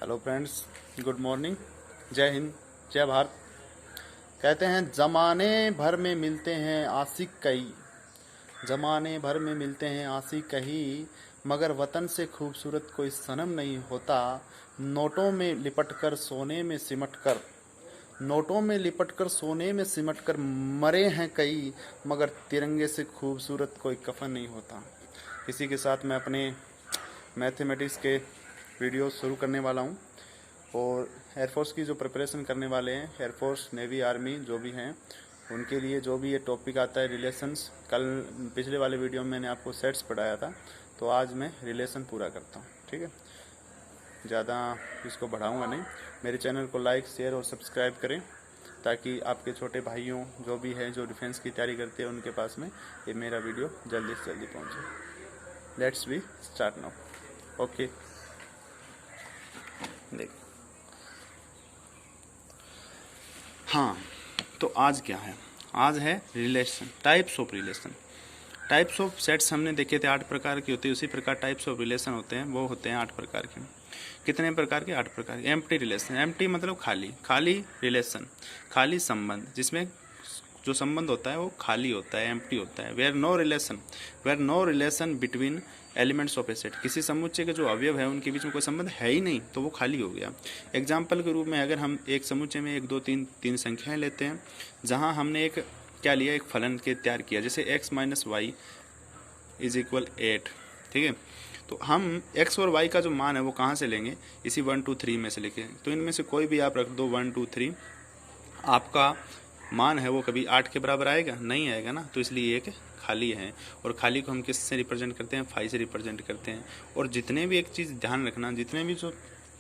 Hello friends, good morning, जय हिंद, जय भारत। कहते हैं ज़माने भर में मिलते हैं आशिक कई, ज़माने भर में मिलते हैं आशिक कई, मगर वतन से खूबसूरत कोई सनम नहीं होता। नोटों में लिपट कर सोने में सिमट कर, नोटों में लिपट कर सोने में सिमट कर मरे हैं कई, मगर तिरंगे से खूबसूरत कोई कफन नहीं होता। इसी के साथ मैं अपने मैथमेटिक्स के वीडियो शुरू करने वाला हूँ और एयरफोर्स की जो प्रिपरेशन करने वाले हैं, एयरफोर्स, नेवी, आर्मी जो भी हैं, उनके लिए जो भी ये टॉपिक आता है रिलेशंस, कल पिछले वाले वीडियो में मैंने आपको सेट्स पढ़ाया था, तो आज मैं रिलेशन पूरा करता हूँ। ठीक है, ज़्यादा इसको बढ़ाऊँगा नहीं। मेरे चैनल को लाइक, शेयर और सब्सक्राइब करें ताकि आपके छोटे भाइयों जो भी हैं, जो डिफेंस की तैयारी करते हैं, उनके पास में ये मेरा वीडियो जल्दी से जल्दी पहुँचे। Let's be start now. Okay, देख, हाँ, तो आज क्या है? आज है relation, types of relation. Types of sets हमने देखे थे 8 प्रकार की होती है, उसी प्रकार टाइप्स ऑफ रिलेशन होते हैं, वो होते हैं 8 प्रकार के। कितने प्रकार के? 8 प्रकार के। एम्प्टी रिलेशन, एम्प्टी मतलब खाली, खाली रिलेशन, खाली संबंध, जिसमें जो संबंध होता है वो खाली होता है, एम्प्टी होता है। Where no relation between elements of a set, किसी समुच्चय के जो अवयव है उनके बीच में कोई संबंध है ही नहीं, तो वो खाली हो गया। एग्जाम्पल के रूप में अगर हम एक समुच्चय में 1 2 3 संख्याएं लेते हैं, जहां हमने एक क्या लिया, एक फलन के तैयार किया, जैसे x - y = 8। ठीक है, तो हम x और y का जो मान है वो कहाँ से लेंगे? इसी 1 2 3 में से लेके। तो इनमें से कोई भी आप रख दो 1 2 3, आपका मान है वो कभी 8 के बराबर आएगा? नहीं आएगा ना, तो इसलिए एक खाली है। और खाली को हम किस से रिप्रेजेंट करते हैं? फाई से रिप्रेजेंट करते हैं। और जितने भी, एक चीज़ ध्यान रखना, जितने भी जो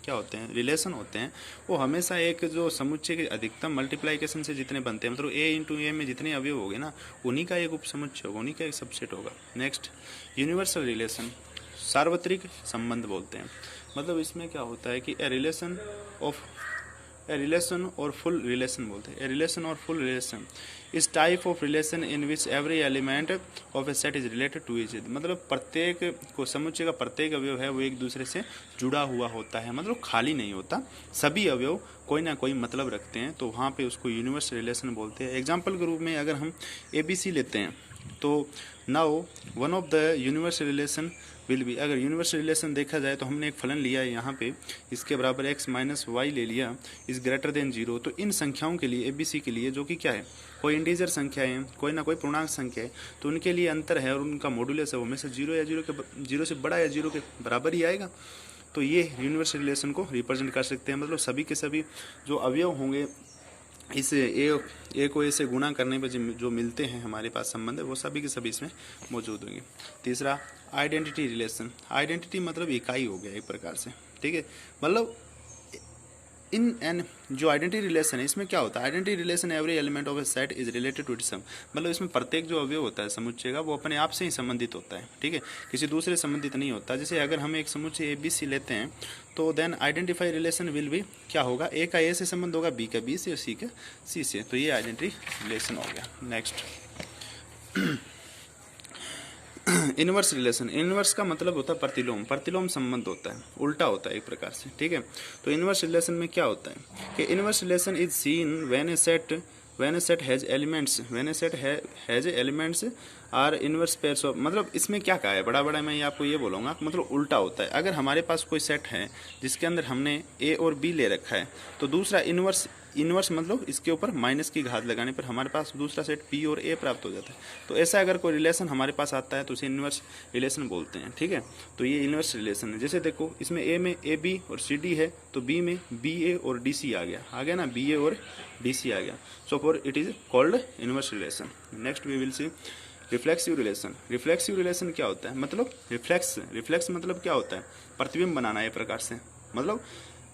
क्या होते हैं रिलेशन होते हैं, वो हमेशा एक जो समुच्चय के अधिकतम मल्टीप्लाइकेशन से जितने बनते हैं, मतलब a × a में जितने अवयव होंगे ना, उन्हीं का एक उपसमुच्चय होगा, उन्हीं का एक सबसेट होगा। नेक्स्ट, यूनिवर्सल रिलेशन, सार्वत्रिक संबंध बोलते हैं। मतलब इसमें क्या होता है कि ए रिलेशन और फुल रिलेशन बोलते हैं। ए रिलेशन और फुल रिलेशन इस type of relation in which every element of a set is related to each other, मतलब प्रत्येक को, समुच्चय का प्रत्येक अवयव है वो एक दूसरे से जुड़ा हुआ होता है, मतलब खाली नहीं होता, सभी अवयव कोई ना कोई मतलब रखते हैं, तो वहाँ पे उसको यूनिवर्सल रिलेशन बोलते हैं। एग्जाम्पल के रूप में अगर हम ABC लेते हैं, तो now one of the universal relation will B, अगर यूनिवर्सल रिलेशन देखा जाए तो हमने एक फलन लिया है यहाँ पे, इसके बराबर x - y ले लिया, इज ग्रेटर देन 0। तो इन संख्याओं के लिए, ABC के लिए, जो कि क्या है, कोई इंटीजर संख्या है, कोई ना कोई पूर्णांक संख्या है, तो उनके लिए अंतर है और उनका मॉडुलस है वो में से 0 से बड़ा या 0 के बराबर ही आएगा। तो ये यूनिवर्सल रिलेशन को रिप्रेजेंट कर सकते हैं, मतलब सभी के सभी जो अवयव होंगे, इस ए को ए से गुणा करने पर जो मिलते हैं हमारे पास संबंध है, वो सभी के सभी इसमें मौजूद होंगे। तीसरा, आइडेंटिटी रिलेशन। आइडेंटिटी मतलब इकाई हो गया एक प्रकार से। ठीक है, मतलब इन एन जो आइडेंटिटी रिलेशन है, इसमें क्या होता है? Identity relation every element of a set is related to its sum, मतलब इसमें प्रत्येक जो अवयव होता है समुच्चय का, वो अपने आप से ही संबंधित होता है। ठीक है, किसी दूसरे संबंधित नहीं होता। जैसे अगर हम एक समुच्चय ABC लेते हैं, तो then identify relation will be क्या होगा? A का A से संबंध होगा, B का B से और C का C से, तो ये आइडेंटिटी रिलेशन हो गया। Next, inverse relation. इनवर्स का मतलब होता है प्रतिलोम, प्रतिलोम संबंध होता है, उल्टा होता है एक प्रकार से। ठीक है, तो इनवर्स रिलेशन में क्या होता है कि inverse relation is seen when A set has elements are inverse pairs of, मतलब इसमें क्या कहा है, बड़ा मैं ये आपको ये बोलूँगा, मतलब उल्टा होता है। अगर हमारे पास कोई सेट है जिसके अंदर हमने A और B ले रखा है, तो दूसरा इनवर्स मतलब इसके ऊपर माइनस की घात लगाने पर हमारे पास दूसरा सेट B और A प्राप्त हो जाता है। तो ऐसा अगर कोई रिलेशन हमारे पास आता है तो उसे इनवर्स रिलेशन बोलते हैं। ठीक है, तो ये इनवर्स रिलेशन है। जैसे देखो, इसमें A में AB और CD है, तो B में BA और DC आ गया ना, BA और DC आ गया। So for it is called inverse relation. Next we will see reflexive relation. Reflexive relation क्या होता है? मतलब रिफ्लेक्स मतलब क्या होता है? प्रतिबिंब बनाना है प्रकार से। मतलब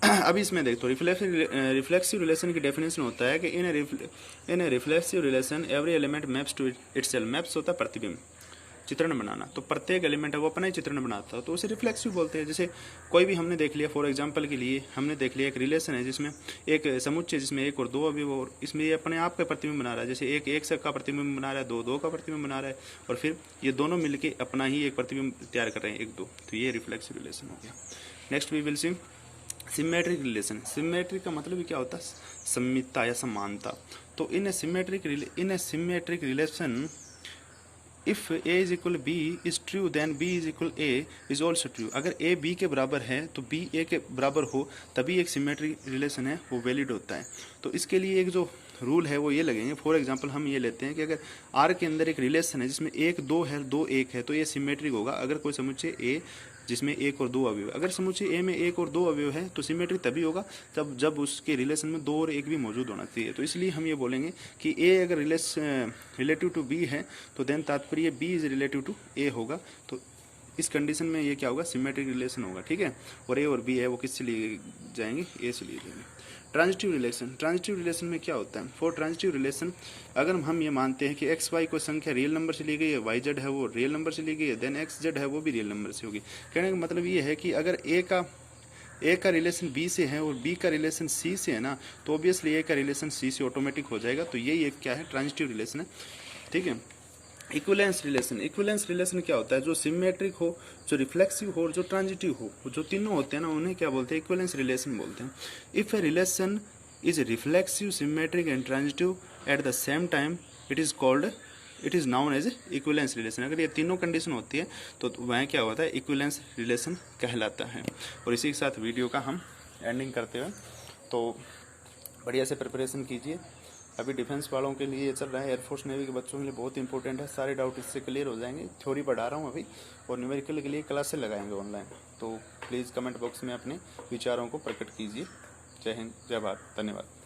अभी इसमें देख, तो रिफ्लेक्सिव रिलेशन की डेफिनेशन होता है कि in reflexive relation every element maps to itself. Maps होता है प्रतिबिंब, चित्रण बनाना, तो प्रत्येक एलिमेंट है वो अपना ही चित्रण बनाता है, तो उसे रिफ्लेक्सिव बोलते हैं। जैसे कोई भी हमने देख लिया, फॉर एग्जांपल के लिए हमने देख लिया एक रिलेशन है जिसमें एक समुच्चय जिसमें 1 और 2 अवयव, और इसमें ये अपने आप का प्रतिबिंब बना रहा है। जैसे एक से का प्रतिबिंब बना रहा है, 2 का प्रतिबिंब बना रहा है, और फिर ये दोनों मिलके अपना ही एक प्रतिबिंब तैयार कर रहे हैं, 1 2, तो ये रिफ्लेक्सिव रिलेशन हो गया। Next we will see symmetric relation, symmetric का मतलब क्या होता है, सममितता या समानता। तो in a symmetric relation if a is equal b is true then b is equal a is also true. अगर ए बी के बराबर है तो बी ए के बराबर हो, तभी एक सिमेट्रिक रिलेशन है वो वैलिड होता है। तो इसके लिए एक जो रूल है वो ये लगेंगे। फॉर एग्जांपल हम ये लेते हैं कि अगर आर के अंदर एक रिलेशन है जिसमें 1 2 है, 2 1 है, तो ये सिमेट्रिक होगा। अगर कोई समुच्चय ए जिसमें 1 और 2 अवयव, अगर समुच्चय ए में 1 और 2 अवयव है तो सिमेट्रिक तभी होगा जब उसके रिलेशन में 2 और 1 भी मौजूद होना चाहिए। तो इसलिए हम ये बोलेंगे कि ए अगर रिलेटिव टू बी है तो देन तात्पर्य बी इज रिलेटिव टू ए होगा। तो इस कंडीशन में ये क्या होगा, सिमेट्रिक रिलेशन होगा, ठीक है। और ए और बी है वो किससे लिए जाएंगे, ए से लिए जाएंगे। ट्रांजिटिव रिलेशन, ट्रांजिटिव रिलेशन में क्या होता है, फॉर ट्रांजिटिव रिलेशन अगर हम ये मानते हैं कि एक्स वाई कोई संख्या रियल नंबर से ली गई है, वाई जेड है वो रियल नंबर से ली गई है, देन एक्स जेड है वो भी रियल नंबर से होगी। कहने का मतलब ये है कि अगर ए का रिलेशन बी से है और बी का रिलेशन सी से है ना, तो ऑब्वियसली ए का रिलेशन सी से ऑटोमेटिक हो जाएगा। तो यही एक क्या है, ट्रांजिटिव रिलेशन है, ठीक है। इक्विवेलेंस रिलेशन, इक्विवेलेंस रिलेशन क्या होता है, जो सिमेट्रिक हो, जो रिफ्लेक्सिव हो और जो ट्रांजिटिव हो, जो तीनों होते हैं ना, उन्हें क्या बोलते हैं, इक्विवेलेंस रिलेशन बोलते हैं। If a relation is reflexive, symmetric and transitive at the same time it is known as equivalence relation. अगर ये तीनों कंडीशन होती है तो वह क्या होता है, इक्विवेलेंस रिलेशन कहलाता है। और इसी के साथ वीडियो का हम एंडिंग करते हैं। तो बढ़िया से प्रिपरेशन कीजिए। अभी डिफेंस वालों के लिए चल रहा है, एयरफोर्स नेवी के बच्चों के लिए बहुत इंपॉर्टेंट है। सारे डाउट इससे क्लियर हो जाएंगे। थ्योरी पढ़ा रहा हूँ अभी, और न्यूमेरिकल के लिए क्लासेस लगाएंगे ऑनलाइन। तो प्लीज़ कमेंट बॉक्स में अपने विचारों को प्रकट कीजिए। जय हिंद, जय भारत, धन्यवाद।